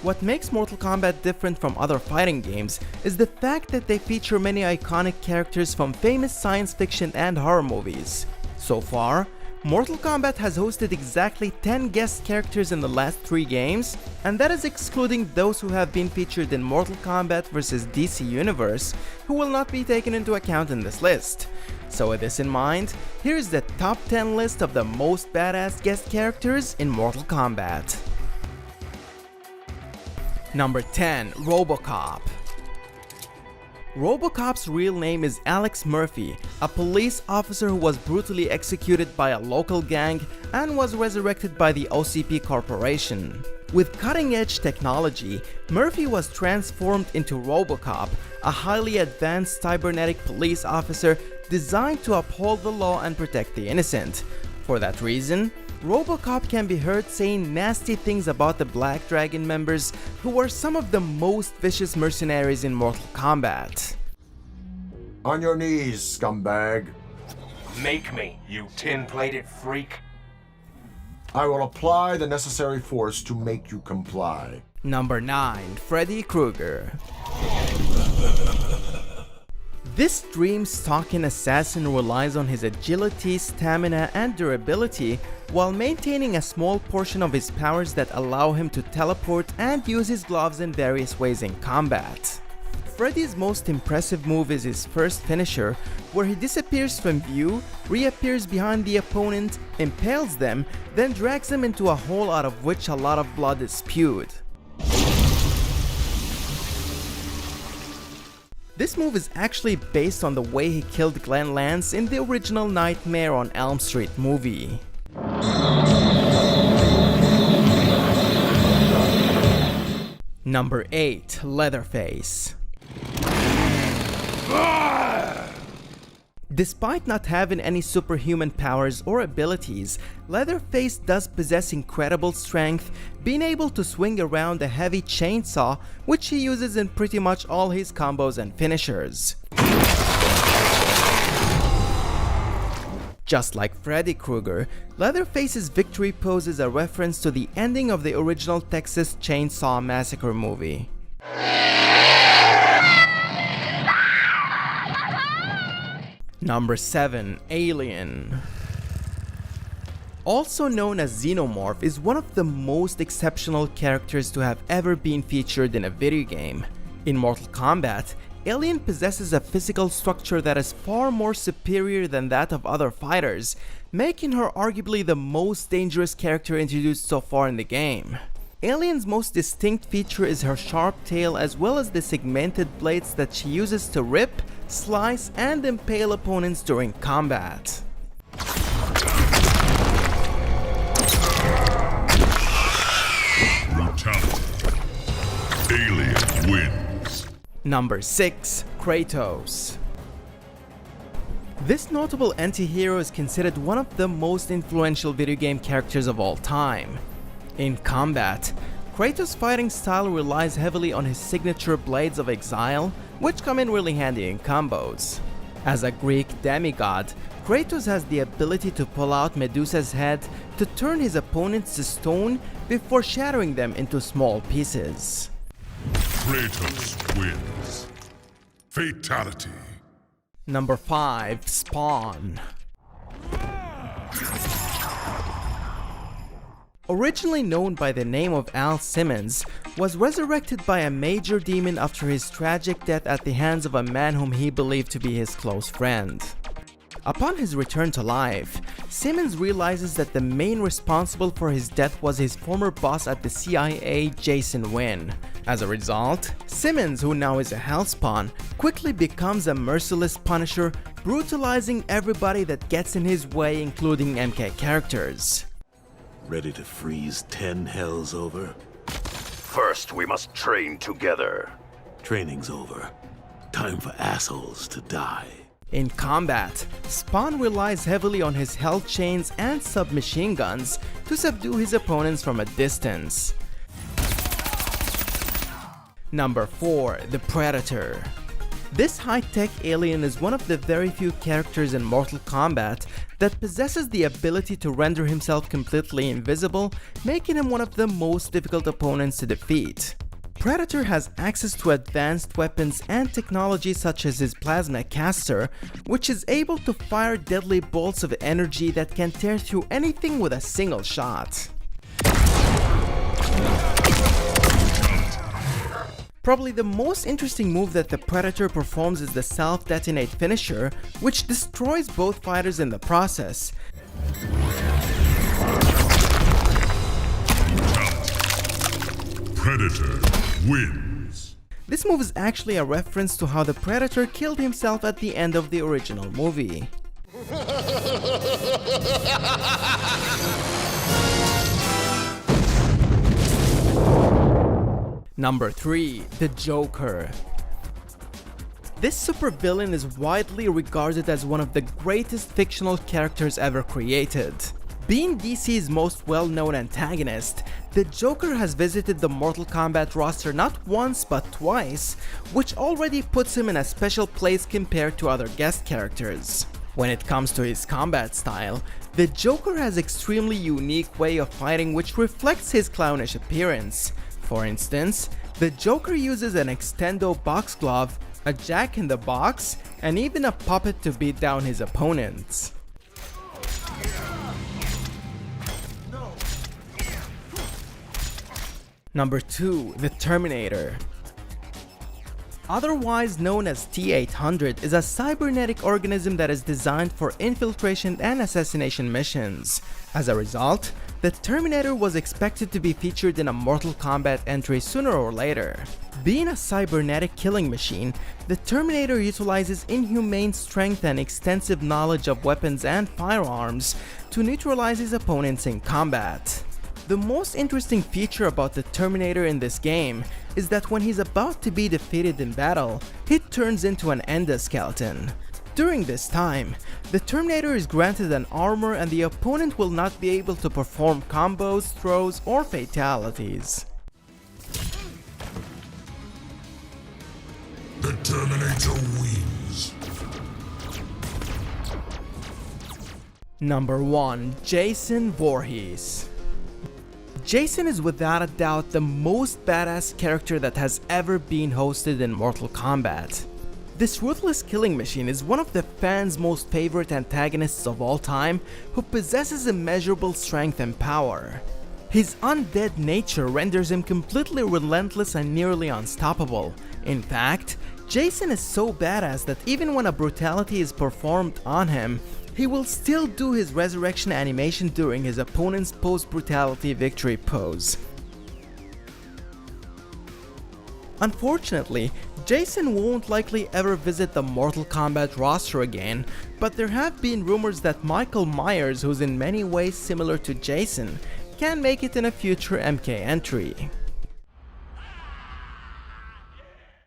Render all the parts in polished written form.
What makes Mortal Kombat different from other fighting games is the fact that they feature many iconic characters from famous science fiction and horror movies. So far, Mortal Kombat has hosted exactly 10 guest characters in the last 3 games, and that is excluding those who have been featured in Mortal Kombat vs DC Universe, who will not be taken into account in this list. So with this in mind, here's the top 10 list of the most badass guest characters in Mortal Kombat. Number 10. RoboCop. RoboCop's real name is Alex Murphy, a police officer who was brutally executed by a local gang and was resurrected by the OCP Corporation. With cutting-edge technology, Murphy was transformed into RoboCop, a highly advanced cybernetic police officer designed to uphold the law and protect the innocent. For that reason, RoboCop can be heard saying nasty things about the Black Dragon members, who were some of the most vicious mercenaries in Mortal Kombat. On your knees, scumbag. Make me, you tin-plated freak. I will apply the necessary force to make you comply. Number 9. Freddy Krueger. This dream-stalking assassin relies on his agility, stamina, and durability while maintaining a small portion of his powers that allow him to teleport and use his gloves in various ways in combat. Freddy's most impressive move is his first finisher, where he disappears from view, reappears behind the opponent, impales them, then drags them into a hole out of which a lot of blood is spewed. This move is actually based on the way he killed Glenn Lance in the original Nightmare on Elm Street movie. Number 8. Leatherface. Despite not having any superhuman powers or abilities, Leatherface does possess incredible strength, being able to swing around a heavy chainsaw, which he uses in pretty much all his combos and finishers. Just like Freddy Krueger, Leatherface's victory pose is a reference to the ending of the original Texas Chainsaw Massacre movie. Number 7. Alien. Also known as Xenomorph, is one of the most exceptional characters to have ever been featured in a video game. In Mortal Kombat, Alien possesses a physical structure that is far more superior than that of other fighters, making her arguably the most dangerous character introduced so far in the game. Alien's most distinct feature is her sharp tail, as well as the segmented blades that she uses to rip, slice, and impale opponents during combat. Brutality. Alien wins. Number 6. Kratos. This notable anti-hero is considered one of the most influential video game characters of all time. In combat, Kratos' fighting style relies heavily on his signature Blades of Exile, which come in really handy in combos. As a Greek demigod, Kratos has the ability to pull out Medusa's head to turn his opponents to stone before shattering them into small pieces. Kratos wins. Fatality. Number 5. Spawn. Originally known by the name of Al Simmons, was resurrected by a major demon after his tragic death at the hands of a man whom he believed to be his close friend. Upon his return to life, Simmons realizes that the main responsible for his death was his former boss at the CIA, Jason Wynn. As a result, Simmons, who now is a Hellspawn, quickly becomes a merciless punisher, brutalizing everybody that gets in his way, including MK characters. Ready to freeze 10 hells over? First, we must train together. Training's over. Time for assholes to die. In combat, Spawn relies heavily on his hell chains and submachine guns to subdue his opponents from a distance. Number 4. The Predator. This high-tech alien is one of the very few characters in Mortal Kombat that possesses the ability to render himself completely invisible, making him one of the most difficult opponents to defeat. Predator has access to advanced weapons and technology such as his plasma caster, which is able to fire deadly bolts of energy that can tear through anything with a single shot. Probably the most interesting move that the Predator performs is the self-detonate finisher, which destroys both fighters in the process. Predator wins. This move is actually a reference to how the Predator killed himself at the end of the original movie. Number 3. The Joker. This supervillain is widely regarded as one of the greatest fictional characters ever created. Being DC's most well-known antagonist, the Joker has visited the Mortal Kombat roster not once but twice, which already puts him in a special place compared to other guest characters. When it comes to his combat style, the Joker has an extremely unique way of fighting which reflects his clownish appearance. For instance, the Joker uses an extendo box glove, a jack-in-the-box, and even a puppet to beat down his opponents. Number 2. The Terminator. Otherwise known as T-800, is a cybernetic organism that is designed for infiltration and assassination missions. As a result, the Terminator was expected to be featured in a Mortal Kombat entry sooner or later. Being a cybernetic killing machine, the Terminator utilizes inhumane strength and extensive knowledge of weapons and firearms to neutralize his opponents in combat. The most interesting feature about the Terminator in this game is that when he's about to be defeated in battle, he turns into an endoskeleton. During this time, the Terminator is granted an armor and the opponent will not be able to perform combos, throws, or fatalities. The Terminator wins. Number 1. Jason Voorhees. Jason is without a doubt the most badass character that has ever been hosted in Mortal Kombat. This ruthless killing machine is one of the fans' most favorite antagonists of all time, who possesses immeasurable strength and power. His undead nature renders him completely relentless and nearly unstoppable. In fact, Jason is so badass that even when a brutality is performed on him, he will still do his resurrection animation during his opponent's post-brutality victory pose. Unfortunately, Jason won't likely ever visit the Mortal Kombat roster again, but there have been rumors that Michael Myers, who's in many ways similar to Jason, can make it in a future MK entry.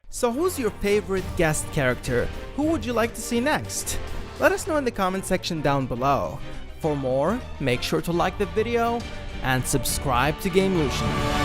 So who's your favorite guest character? Who would you like to see next? Let us know in the comment section down below. For more, make sure to like the video and subscribe to GameLution.